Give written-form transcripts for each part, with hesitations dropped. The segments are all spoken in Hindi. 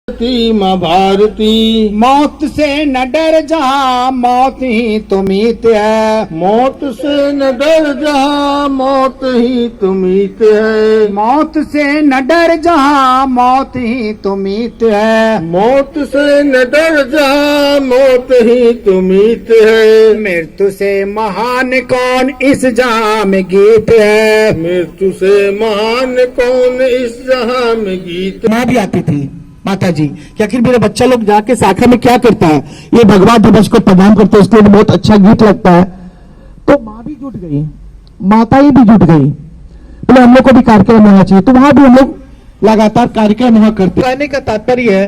माँ भारती। मौत से न डर जहाँ मौत ही तुमीत है। मौत से न डर जहाँ मौत ही तुमीत है। मौत से न डर जहाँ मौत ही तुमीत है। मौत से न डर जहाँ मौत ही तुमीत है। मृत्यु से महान कौन इस जहाँ में गीत है। मृत्यु से महान कौन इस जहाँ में गीत। माँ भी आती थी माता जी कि आखिर मेरा बच्चा लोग जाके शाखा में क्या करता है, ये भगवान दिवस को प्रणाम करते हैं, इसलिए बहुत अच्छा गीत लगता है। तो माँ भी जुट गई, माताएं भी जुट गई, बोले हम लोग को भी कार्यक्रम होना चाहिए। तो वहां भी हम लोग लगातार कार्यक्रम वहां करते। कहने का तात्पर्य है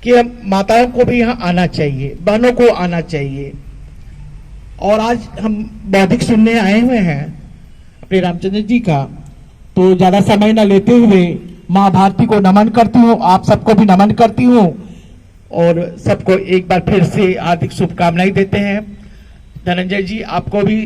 कि हम माताओं को भी यहाँ आना चाहिए, बहनों को आना चाहिए। और आज हम बौद्धिक सुनने आए हुए हैं अपने रामचंद्र जी का, तो ज्यादा समय न लेते हुए माँ भारती को नमन करती हूँ, आप सबको भी नमन करती हूँ और सबको एक बार फिर से हार्दिक शुभकामनाएं देते हैं। धनंजय जी आपको भी,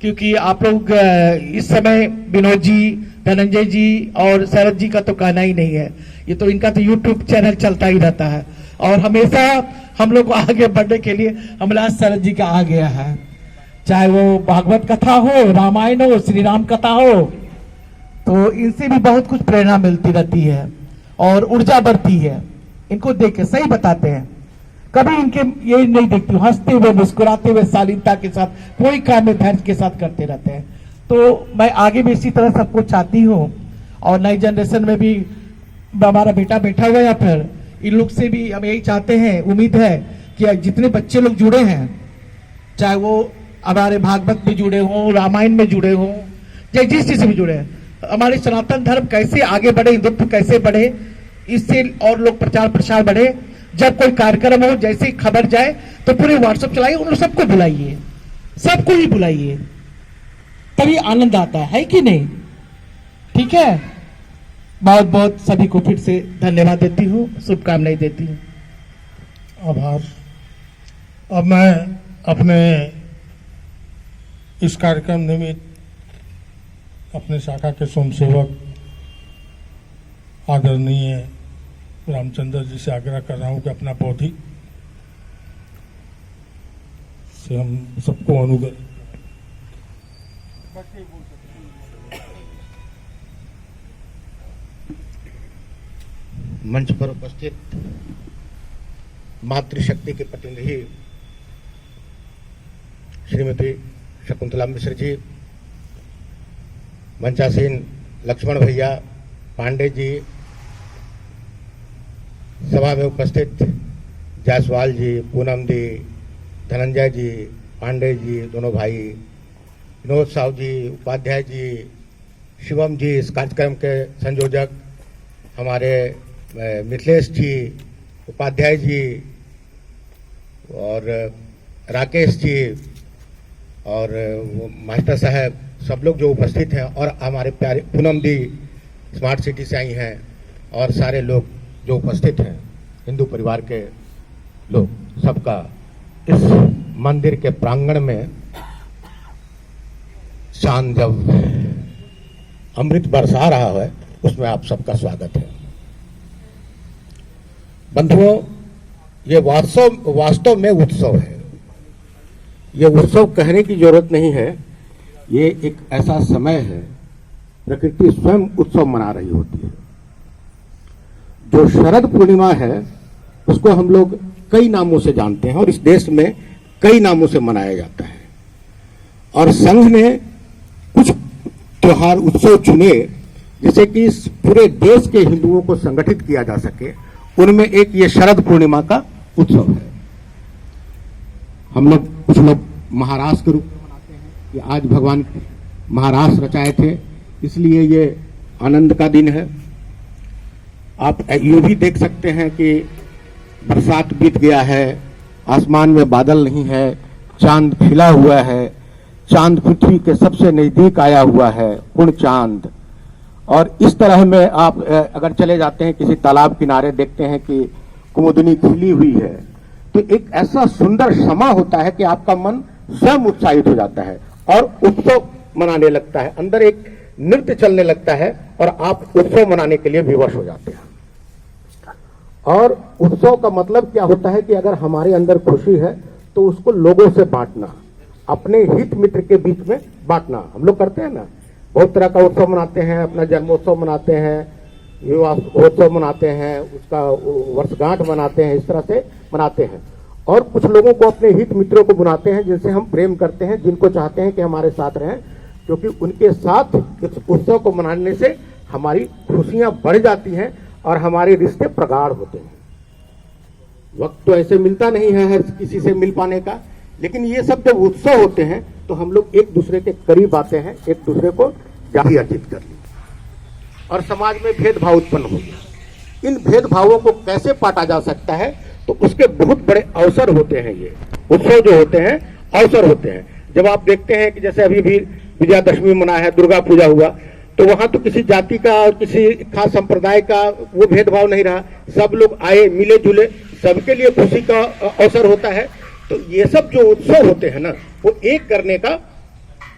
क्योंकि आप लोग इस समय विनोद जी, धनंजय जी और शरद जी का तो कहना ही नहीं है, ये तो इनका तो यूट्यूब चैनल चलता ही रहता है और हमेशा हम लोग को आगे बढ़ने के लिए हमारा शरद जी का आ गया है। चाहे वो भागवत कथा हो, रामायण हो, श्री राम कथा हो, तो इनसे भी बहुत कुछ प्रेरणा मिलती रहती है और ऊर्जा बढ़ती है। इनको देख के सही बताते हैं, कभी इनके ये नहीं देखती हूँ, हंसते हुए मुस्कुराते हुए शालीनता के साथ कोई काम में धैर्य के साथ करते रहते हैं। तो मैं आगे भी इसी तरह सबको चाहती हूँ और नई जनरेशन में भी हमारा बेटा बैठा हुआ है, फिर इन लोग से भी हम यही चाहते हैं, उम्मीद है कि जितने बच्चे लोग जुड़े हैं, चाहे वो हमारे भागवत में जुड़े हों, रामायण में जुड़े हों, चाहे जिस चीज से भी जुड़े हैं, हमारे सनातन धर्म कैसे आगे बढ़े, हिंदुत्व कैसे बढ़े, इससे और लोग प्रचार प्रसार बढ़े। जब कोई कार्यक्रम हो, जैसे खबर जाए तो पूरे व्हाट्सएप चलाइए, उन लोग सबको बुलाइए, सबको ही बुलाइए, तभी आनंद आता है कि नहीं? ठीक है, बहुत बहुत सभी को फिर से धन्यवाद देती हूँ, शुभकामनाएं देती हूँ। आभार। अब मैं अपने इस कार्यक्रम निमित्त अपने शाखा के स्वयंसेवक आदरणीय रामचंद्र जी से आग्रह कर रहा हूं कि अपना बौद्धिक से हम सबको अनुग्रह। मंच पर उपस्थित मातृशक्ति के प्रतिनिधि श्रीमती शकुंतला मिश्र जी, मंचासीन लक्ष्मण भैया, पांडे जी, सभा में उपस्थित जायसवाल जी, पूनम जी, धनंजय जी, पांडे जी, दोनों भाई, विनोद साहु जी, उपाध्याय जी, शिवम जी, इस कार्यक्रम के संयोजक हमारे मिथिलेश जी, उपाध्याय जी और राकेश जी और मास्टर साहब, सब लोग जो उपस्थित हैं और हमारे प्यारे पूनम दी स्मार्ट सिटी से आई हैं और सारे लोग जो उपस्थित हैं, हिंदू परिवार के लोग, सबका इस मंदिर के प्रांगण में चांद जब अमृत बरसा रहा है, उसमें आप सबका स्वागत है। बंधुओं, ये वास्तव में उत्सव है। ये उत्सव कहने की जरूरत नहीं है, ये एक ऐसा समय है, प्रकृति स्वयं उत्सव मना रही होती है। जो शरद पूर्णिमा है उसको हम लोग कई नामों से जानते हैं और इस देश में कई नामों से मनाया जाता है और संघ ने कुछ त्योहार उत्सव चुने जिसे कि इस पूरे देश के हिंदुओं को संगठित किया जा सके। उनमें एक ये शरद पूर्णिमा का उत्सव है। हम लोग कुछ लोग महारास के रूप में मनाते हैं कि आज भगवान महारास रचाए थे, इसलिए ये आनंद का दिन है। आप ये भी देख सकते हैं कि बरसात बीत गया है, आसमान में बादल नहीं है, चांद खिला हुआ है, चांद पृथ्वी के सबसे नजदीक आया हुआ है, पूर्ण चांद। और इस तरह में आप अगर चले जाते हैं किसी तालाब किनारे, देखते हैं कि कुमुदनी खिली हुई है, तो एक ऐसा सुंदर समा होता है कि आपका मन स्वयं उत्साहित हो जाता है और उत्सव मनाने लगता है, अंदर एक नृत्य चलने लगता है और आप उत्सव मनाने के लिए विवश हो जाते हैं। और उत्सव का मतलब क्या होता है कि अगर हमारे अंदर खुशी है तो उसको लोगों से बांटना, अपने हित मित्र के बीच में बांटना। हम लोग करते हैं ना, बहुत तरह का उत्सव मनाते हैं, अपना जन्मोत्सव मनाते हैं, विवाहोत्सव मनाते हैं, उसका वर्षगांठ मनाते हैं, इस तरह से मनाते हैं। और कुछ लोगों को अपने हित मित्रों को बुलाते हैं जिनसे हम प्रेम करते हैं, जिनको चाहते हैं कि हमारे साथ रहें, क्योंकि उनके साथ इस उत्सव को मनाने से हमारी खुशियां बढ़ जाती हैं और हमारे रिश्ते प्रगाढ़ होते हैं। वक्त तो ऐसे मिलता नहीं है हर किसी से मिल पाने का, लेकिन ये सब जब उत्सव होते हैं तो हम लोग एक दूसरे के करीब आते हैं, एक दूसरे को जाति अर्जित कर ली और समाज में भेदभाव उत्पन्न हो गया। इन भेदभावों को कैसे पाटा जा सकता है, तो उसके बहुत बड़े अवसर होते हैं। ये उत्सव जो होते हैं अवसर होते हैं। जब आप देखते हैं कि जैसे अभी भी विजयादशमी मना है, दुर्गा पूजा हुआ, तो वहां तो किसी जाति का और किसी खास संप्रदाय का वो भेदभाव नहीं रहा, सब लोग आए, मिले जुले, सबके लिए खुशी का अवसर होता है। तो ये सब जो उत्सव होते हैं ना, वो एक करने का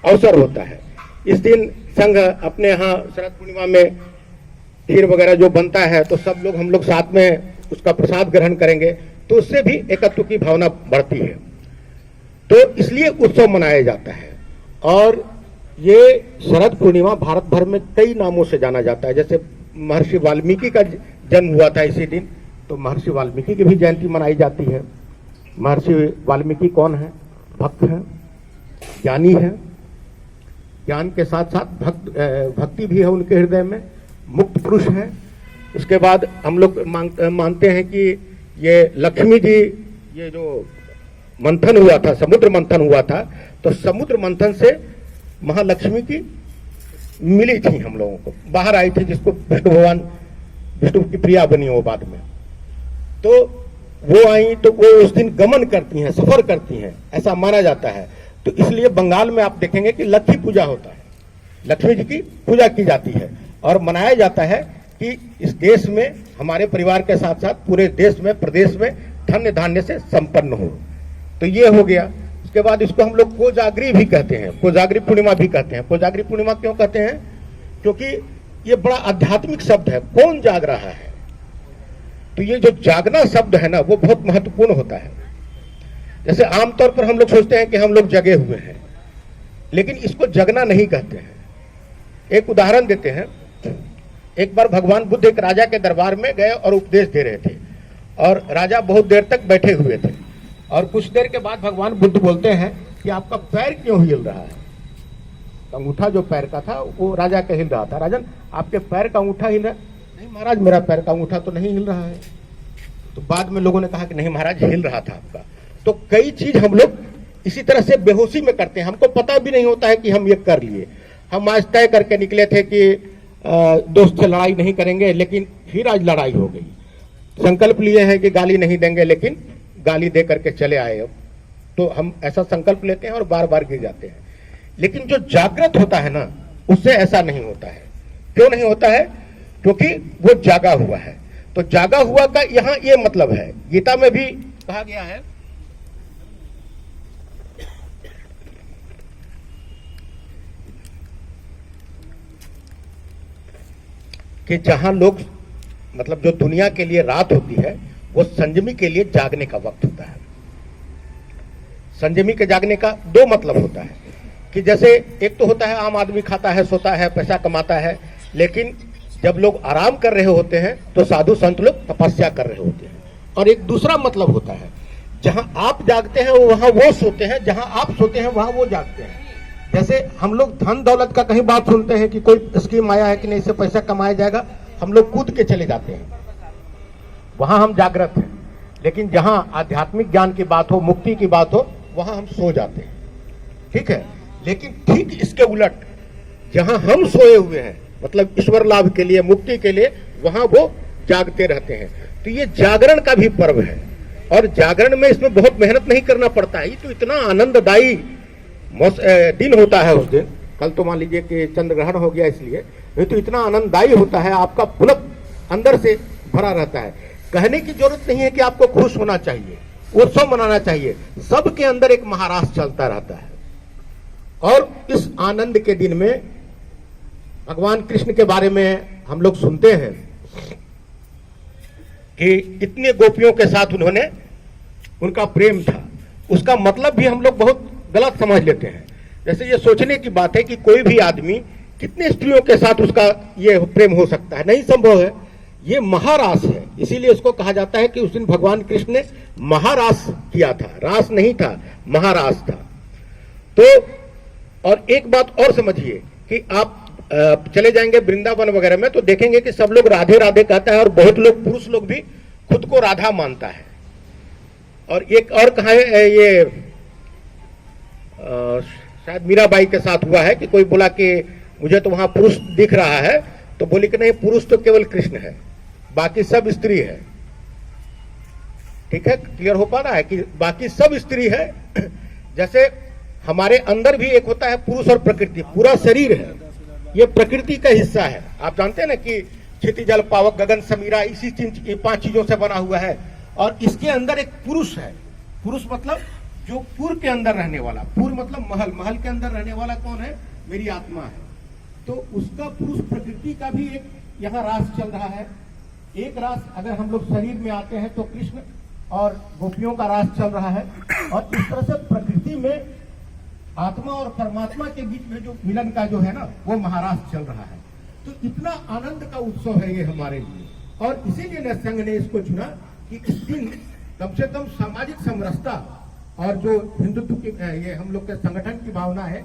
अवसर होता है। इस दिन संघ अपने यहाँ शरद पूर्णिमा में खीर वगैरह जो बनता है तो सब लोग हम लोग साथ में उसका प्रसाद ग्रहण करेंगे, तो उससे भी एकत्व की भावना बढ़ती है। तो इसलिए उत्सव मनाया जाता है। और ये शरद पूर्णिमा भारत भर में कई नामों से जाना जाता है। जैसे महर्षि वाल्मीकि का जन्म हुआ था इसी दिन, तो महर्षि वाल्मीकि की भी जयंती मनाई जाती है। महर्षि वाल्मीकि कौन है? भक्त हैं, ज्ञानी है, ज्ञान के साथ साथ भक्ति भी है उनके हृदय में, मुक्त पुरुष है। उसके बाद हम लोग मानते हैं कि ये लक्ष्मी जी, ये जो मंथन हुआ था, समुद्र मंथन हुआ था, तो समुद्र मंथन से महालक्ष्मी की मिली थी हम लोगों को, बाहर आई थी, जिसको विष्णु भगवान, विष्णु की प्रिया बनी वो बाद में। तो वो आई तो वो उस दिन गमन करती हैं, सफर करती हैं, ऐसा माना जाता है। तो इसलिए बंगाल में आप देखेंगे कि लक्ष्मी पूजा होता है, लक्ष्मी जी की पूजा की जाती है और मनाया जाता है कि इस देश में हमारे परिवार के साथ साथ पूरे देश में, प्रदेश में धन्य धान्य से संपन्न हो। तो ये हो गया। उसके बाद इसको हम लोग कोजागरी भी कहते हैं, कोजागरी पूर्णिमा भी कहते हैं। कोजागरी पूर्णिमा क्यों कहते हैं? क्योंकि ये बड़ा आध्यात्मिक शब्द है, कौन जाग रहा है। तो ये जो जागना शब्द है ना, वो बहुत महत्वपूर्ण होता है। जैसे आमतौर पर हम लोग सोचते हैं कि हम लोग जगे हुए हैं, लेकिन इसको जगना नहीं कहते हैं। एक उदाहरण देते हैं। एक बार भगवान बुद्ध एक राजा के दरबार में गए और उपदेश दे रहे थे, और राजा बहुत देर तक बैठे हुए थे, और कुछ देर के बाद भगवान बुद्ध बोलते हैं कि आपका पैर क्यों हिल रहा है? अंगूठा जो पैर का था वो राजा का हिल रहा था। राजन, आपके पैर का अंगूठा हिल रहा है? नहीं महाराज, मेरा पैर का अंगूठा तो नहीं हिल रहा है। तो बाद में लोगों ने कहा कि नहीं महाराज, हिल रहा था आपका। तो कई चीज हम लोग इसी तरह से बेहोशी में करते हैं, हमको पता भी नहीं होता है कि हम ये कर लिए। हम आज तय करके निकले थे कि दोस्त से लड़ाई नहीं करेंगे, लेकिन फिर आज लड़ाई हो गई। संकल्प लिए हैं कि गाली नहीं देंगे, लेकिन गाली दे करके चले आए। तो हम ऐसा संकल्प लेते हैं और बार बार गिर जाते हैं। लेकिन जो जागृत होता है ना, उससे ऐसा नहीं होता है। क्यों नहीं होता है? क्योंकि वो जागा हुआ है। तो जागा हुआ का यहां ये मतलब है। गीता में भी कहा गया है कि जहां लोग, मतलब जो दुनिया के लिए रात होती है, वो संयमी के लिए जागने का वक्त होता है। संयमी के जागने का दो मतलब होता है कि जैसे एक तो होता है आम आदमी खाता है, सोता है, पैसा कमाता है, लेकिन जब लोग आराम कर रहे होते हैं तो साधु संत लोग तपस्या कर रहे होते हैं। और एक दूसरा मतलब होता है, जहां आप जागते हैं वहां वो सोते हैं, जहां आप सोते हैं वहां वो जागते हैं। जैसे हम लोग धन दौलत का कहीं बात सुनते हैं कि कोई स्कीम आया है कि नहीं, इससे पैसा कमाया जाएगा, हम लोग कूद के चले जाते हैं, वहां हम जागृत हैं। लेकिन जहां आध्यात्मिक ज्ञान की बात हो, मुक्ति की बात हो, वहां हम सो जाते हैं। ठीक है। लेकिन ठीक इसके उलट, जहां हम सोए हुए हैं, मतलब ईश्वर लाभ के लिए, मुक्ति के लिए, वहां वो जागते रहते हैं। तो ये जागरण का भी पर्व है। और जागरण में इसमें बहुत मेहनत नहीं करना पड़ता है। ये तो इतना आनंददायी दिन होता है उस दिन। कल तो मान लीजिए कि चंद्र ग्रहण हो गया, इसलिए ये तो इतना आनंददायी होता है, आपका पुलक अंदर से भरा रहता है। कहने की जरूरत नहीं है कि आपको खुश होना चाहिए, उत्सव मनाना चाहिए। सबके अंदर एक महारास चलता रहता है। और इस आनंद के दिन में भगवान कृष्ण के बारे में हम लोग सुनते हैं कि इतने गोपियों के साथ उन्होंने उनका प्रेम था, उसका मतलब भी हम लोग बहुत गलत समझ लेते हैं। जैसे ये सोचने की बात है कि कोई भी आदमी कितने स्त्रियों के साथ उसका ये प्रेम हो सकता है, नहीं संभव है। ये महारास है, इसीलिए इसको कहा जाता है कि उस दिन भगवान कृष्ण ने महारास किया था, रास नहीं था, महारास था। तो और एक बात और समझिए कि आप चले जाएंगे वृंदावन वगैरह में तो देखेंगे कि सब लोग राधे राधे कहता है और बहुत लोग, पुरुष लोग भी खुद को राधा मानता है। और एक और कहा है, ये शायद मीराबाई के साथ हुआ है कि कोई बोला कि मुझे तो वहां पुरुष दिख रहा है, तो बोली कि नहीं, पुरुष तो केवल कृष्ण है, बाकी सब स्त्री है। ठीक है, क्लियर हो पा रहा है कि बाकी सब स्त्री है। जैसे हमारे अंदर भी एक होता है पुरुष और प्रकृति, पूरा शरीर है, ये प्रकृति का हिस्सा है। आप जानते हैं ना कि क्षिति जल पावक गगन समीरा, इसी 5 चीजों से बना हुआ है। और इसके अंदर एक पुरुष है। पुरुष मतलब जो पुर के अंदर रहने वाला, पुर मतलब महल, महल के अंदर रहने वाला कौन है? मेरी आत्मा है। तो उसका पुरुष प्रकृति का भी एक यहाँ रास चल रहा है। एक रास अगर हम लोग शरीर में आते हैं तो कृष्ण और गोपियों का रास चल रहा है। और इस तरह से प्रकृति में आत्मा और परमात्मा के बीच में जो मिलन का जो है ना, वो महारास चल रहा है। तो इतना आनंद का उत्सव है ये हमारे लिए। और इसीलिए नरसंघ ने इसको चुना कि इस दिन कम से कम सामाजिक समरसता और जो हिंदुत्व की ये हम लोग के संगठन की भावना है